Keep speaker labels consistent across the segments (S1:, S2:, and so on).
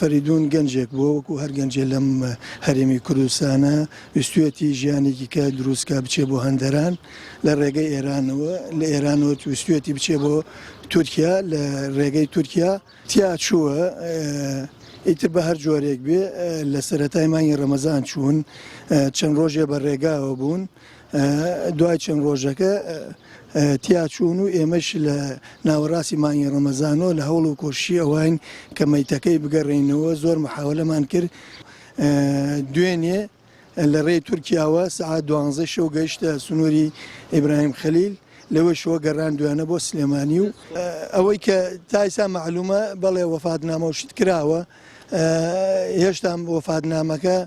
S1: فەریدون گەنجێک بووە وەکو هەر گەنجێ لەم هەرێمی کوردستانە ویستوێتی ژیانێکی کە دروستکە بچێ بۆ هەندەران لە ڕێگەی ئێرانەوە لە ئێرانەوە ویستوێتی بچێ بۆ تورکیا لە ڕێگەی تورکیا تیا چووە ئیتر بە هەر جۆرێک بێ لە سەرەتای مانگی ڕەمەزان چوون چەند ڕۆژێ بە ڕێگاوە بوون دوای چەند ڕۆژەکە تیا چوون و ئێمەش لە ناوەڕاستی مانگی ڕەمەزانەوە لە هەوڵ و کۆشی ئەوان کە مەیتەکەی بگەڕێنەوە زۆر محاولەمان کرد دوێنێ لە ڕێی تورکیاوە سعات 12 شەو گەیشتە سنووری ئیبراهیم خەلیل لەوە شووە گەڕان دوێنە بۆ سلێمانی و ئەوەی کە تایسا معلومە بەڵێ وەفاتنامە و شت کراوە هێشتا وەفاتنامەکە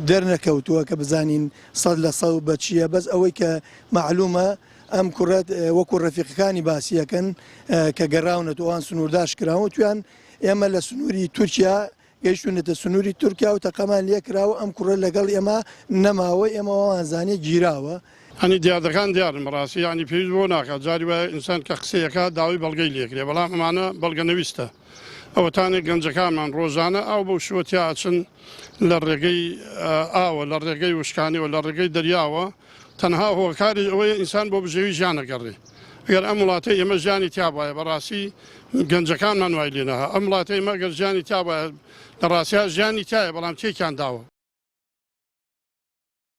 S1: دەرنەکەوتووە کە بزانین 100% بە چییە بەس ئەوەی کە معلومە ئەم کوڕەت وەکو ڕەفیقەکانی باسیەکەن کە گەڕاونەتەوەوان سنوورداش کراوە تویان ئێمە لە سنووری تورکیا گەیشتونێتە سنووری تورکیا و تەقەمان لێکراوە ئەم کوڕە لەگەڵ ئێمە نەماوە ئێمە وانزانێ گیراوە.
S2: هەنی دیاردەکان دیارن بەڕاستی ینی پێویست بۆ ناکات جاری وایە ئینسان کە قسەیەکە داوای بەڵگەی لێکرێ بەڵام ئەمانە بەڵگەنەویستە ئەوەتانێک گەنجەکانمان ڕۆژانە ئاو بەو شوەتیا ئاچن لە ڕێگەی ئاوە لە ڕێگەی وشکانیەوە لە ڕێگەی دەریاوە تەنها هۆکاری ئەوەیە ئینسان بۆ بژێوی ژیانەگەڕێ ئەگەر ئەم وڵاتەی ئێمە ژیانی تیابایە بەڕاستی گەنجەکانمان وای لێنەها ئەم وڵاتەی ئێمە گەر ژیانی تیابایە لە ڕاستیا ژیانی تایە بەڵام تێکیان داوە